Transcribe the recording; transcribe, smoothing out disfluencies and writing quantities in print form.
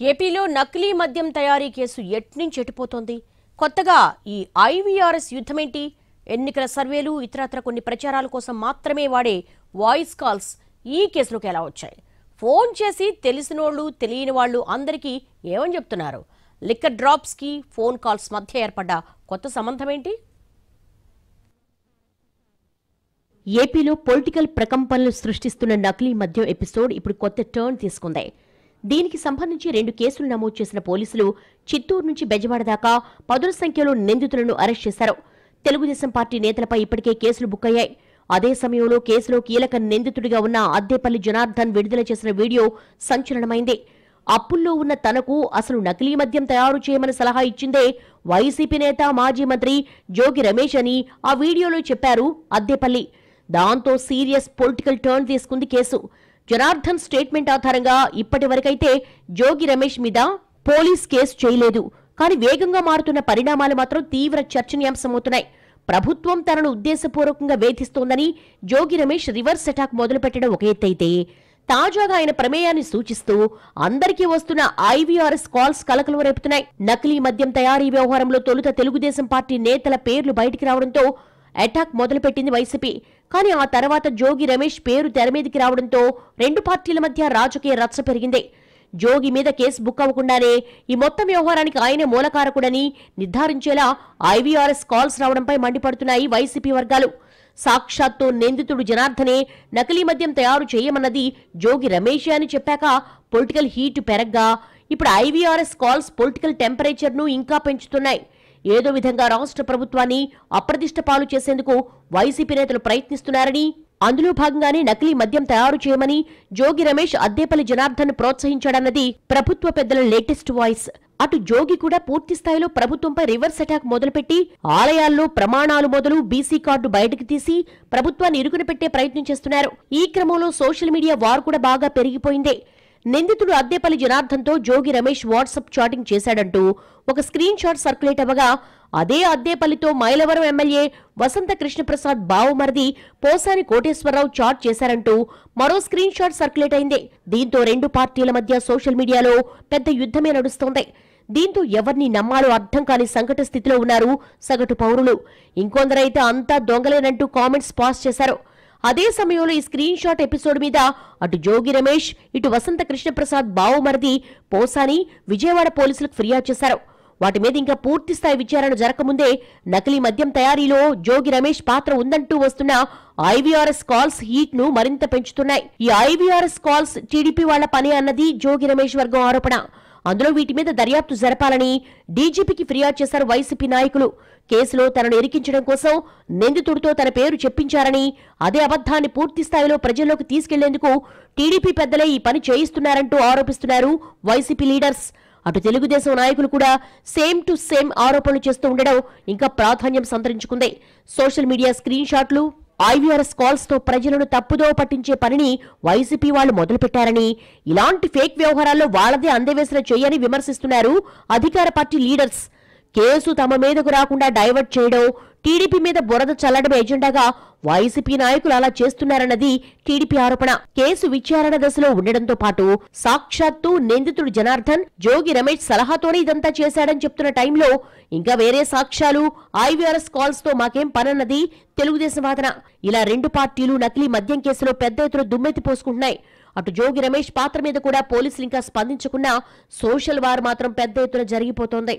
ఏపీలో నకిలీ మద్యం తయారీ కేసు ఎట్నుంచి ఎటుపోతోంది? కొత్తగా ఈ ఐవీఆర్ఎస్ యుద్ధమేంటి? ఎన్నికల సర్వేలు ఇతరత్ర కొన్ని ప్రచారాల కోసం మాత్రమే వాడే వాయిస్ కాల్స్ ఈ కేసులోకి ఎలా వచ్చాయి? ఫోన్ చేసి తెలిసినోళ్ళు తెలియని వాళ్ళు అందరికీ ఏమని చెప్తున్నారు? లిక్కర్ డ్రాప్స్ కి ఫోన్ కాల్స్ మధ్య ఏర్పడ్డ కొత్త సంబంధం ఏంటి? ఏపీలో పొలిటికల్ ప్రకంపనలు సృష్టిస్తున్న నకిలీ మద్యం ఎపిసోడ్ ఇప్పుడు కొత్త టర్న్ తీసుకుంది. దీనికి సంబంధించి 2 కేసులు నమోదు చేసిన పోలీసులు చిత్తూరు నుంచి బెజవాడ దాకా పదుల సంఖ్యలో నిందితులను అరెస్ట్ చేశారు. తెలుగుదేశం పార్టీ నేతలపై ఇప్పటికే కేసులు బుక్ అయ్యాయి. అదే సమయంలో కేసులో కీలక నిందితుడిగా ఉన్న అద్దేపల్లి జనార్దన్ విడుదల చేసిన వీడియో సంచలనమైంది. అప్పుల్లో ఉన్న తనకు అసలు నకిలీ మద్యం తయారు చేయమని సలహా ఇచ్చిందే వైసీపీ నేత మాజీ మంత్రి జోగి రమేష్ అని ఆ వీడియోలో చెప్పారు అద్దేపల్లి. దాంతో సీరియస్ పొలిటికల్ టర్న్ తీసుకుంది కేసు. జనార్దన్ స్టేట్మెంట్ ఆధారంగా ఇప్పటి వరకైతే జోగి రమేష్ మీద పోలీస్ కేసు చేయలేదు. కానీ వేగంగా మారుతున్న పరిణామాలు మాత్రం తీవ్ర చర్చనీయాంశమవుతున్నాయి. ప్రభుత్వం తనను ఉద్దేశపూర్వకంగా వేధిస్తోందని జోగి రమేష్ రివర్స్ అటాక్ మొదలుపెట్టడం ఒక ఎత్తైతే, తాజాగా ఆయన ప్రమేయాన్ని సూచిస్తూ అందరికీ వస్తున్న ఐవీఆర్ఎస్ కాల్స్ కలకలం రేపుతున్నాయి. నకిలీ మద్యం తయారీ వ్యవహారంలో తొలుత తెలుగుదేశం పార్టీ నేతల పేర్లు బయటికి రావడంతో అటాక్ మొదలుపెట్టింది వైసీపీ. కానీ ఆ తర్వాత జోగి రమేష్ పేరు తెరమీదికి రావడంతో 2 పార్టీల మధ్య రాజకీయ రచ్చ పెరిగింది. జోగి మీద కేసు బుక్ అవ్వకుండానే ఈ మొత్తం వ్యవహారానికి ఆయనే మూలకారకుడని నిర్ధారించేలా ఐవీఆర్ఎస్ కాల్స్ రావడంపై మండిపడుతున్నాయి వైసీపీ వర్గాలు. సాక్షాత్తు నిందితుడు జనార్దనే నకిలీ మద్యం తయారు చేయమన్నది జోగి రమేష్ అని చెప్పాక పొలిటికల్ హీట్ పెరగ్గా ఇప్పుడు ఐవీఆర్ఎస్ కాల్స్ పొలిటికల్ టెంపరేచర్ను ఇంకా పెంచుతున్నాయి. ఏదో విధంగా రాష్ట్ర ప్రభుత్వాన్ని అప్రదిష్ట పాలు చేసేందుకు వైసీపీ నేతలు ప్రయత్నిస్తున్నారని, అందులో భాగంగానే నకిలీ మద్యం తయారు చేయమని జోగి రమేష్ అద్దేపల్లి జనార్దన్ ప్రోత్సహించాడన్నది ప్రభుత్వ పెద్దల లేటెస్ట్ వాయిస్. అటు జోగి కూడా పూర్తి స్థాయిలో ప్రభుత్వంపై రివర్స్ అటాక్ మొదలుపెట్టి ఆలయాల్లో ప్రమాణాలు మొదలు బీసీ కార్డు బయటకు తీసి ప్రభుత్వాన్ని ఇరుకున పెట్టే ప్రయత్నం చేస్తున్నారు. ఈ క్రమంలో సోషల్ మీడియా వార్ కూడా బాగా పెరిగిపోయింది. నిందితుడు అద్దేపల్లి జనార్దన్తో జోగి రమేష్ వాట్సాప్ చాటింగ్ చేశాడంటూ ఒక స్క్రీన్ షాట్ సర్క్యులేట్ అవ్వగా, అదే అద్దేపల్లితో మైలవరం ఎమ్మెల్యే వసంత కృష్ణప్రసాద్ బావుమరిది పోసాని కోటేశ్వరరావు చాట్ చేశారంటూ మరో స్క్రీన్ షాట్ సర్క్యులేట్ అయింది. దీంతో 2 పార్టీల మధ్య సోషల్ మీడియాలో పెద్ద యుద్ధమే నడుస్తోంది. దీంతో ఎవరిని నమ్మాలో అర్థం కాని సంకట స్థితిలో ఉన్నారు సగటు పౌరులు. ఇంకొందరైతే అంతా దొంగలేనంటూ కామెంట్స్ పాస్ చేశారు. అదే సమయంలో ఈ స్క్రీన్ షాట్ ఎపిసోడ్ మీద అటు జోగి రమేష్, ఇటు వసంత కృష్ణప్రసాద్ బావుమరిది పోసాని విజయవాడ పోలీసులకు ఫిర్యాదు చేశారు. వాటి మీద ఇంకా పూర్తి స్థాయి విచారణ జరగకముందే నకిలీ మద్యం తయారీలో జోగి రమేష్ పాత్ర ఉందంటూ వస్తున్న ఐవీఆర్ఎస్ కాల్స్ హీట్ ను మరింత పెంచుతున్నాయి. ఈ ఐవీఆర్ఎస్ కాల్స్ టీడీపీ వాళ్ల పని అన్నది జోగి రమేష్ వర్గం ఆరోపణ. అందులో వీటి మీద దర్యాప్తు జరపాలని డీజీపీకి ఫిర్యాదు చేశారు వైసీపీ నాయకులు. కేసులో తనను ఇరికించడం కోసం నిందితుడితో తన పేరు చెప్పించారని, అదే అబద్ధాన్ని పూర్తి స్థాయిలో ప్రజల్లోకి తీసుకెళ్లేందుకు టీడీపీ పెద్దలే ఈ పని చేయిస్తున్నారంటూ ఆరోపిస్తున్నారు వైసీపీ లీడర్స్. అటు తెలుగుదేశం నాయకులు కూడా సేమ్ టు సేమ్ ఆరోపణలు చేస్తూ ఉండడం ఇంకా ప్రాధాన్యం సంతరించుకుంది. సోషల్ మీడియా స్క్రీన్ షాట్లు, ఐవీఆర్ఎస్ కాల్స్ తో ప్రజలను తప్పుదో పట్టించే పనిని వైసీపీ వాళ్లు మొదలుపెట్టారని, ఇలాంటి ఫేక్ వ్యవహారాల్లో వాళ్లదే అందవేసిన చెయ్యని విమర్శిస్తున్నారు అధికార పార్టీ లీడర్స్. కేసు తమ మీదకు రాకుండా డైవర్ట్ చేయడం, టీడీపీ మీద బురద చల్లడం ఎజెండాగా వైసీపీ నాయకులు అలా చేస్తున్నారన్నది టీడీపీ ఆరోపణ. కేసు విచారణ దశలో ఉండడంతో పాటు సాక్షాత్తు నిందితుడు జనార్దన్ జోగి రమేష్ సలహాతోనే ఇదంతా చేశాడని చెప్తున్న టైంలో ఇంకా వేరే సాక్ష్యాలు, ఐవీఆర్ఎస్ కాల్స్ తో మాకేం పనన్నది తెలుగుదేశం వాదన. ఇలా 2 పార్టీలు నకిలీ మద్యం కేసులో పెద్ద ఎత్తున దుమ్మెత్తి పోసుకుంటున్నాయి. అటు జోగి రమేష్ పాత్ర మీద కూడా పోలీసులు ఇంకా స్పందించకుండా సోషల్ వార్ మాత్రం పెద్ద ఎత్తున జరిగిపోతోంది.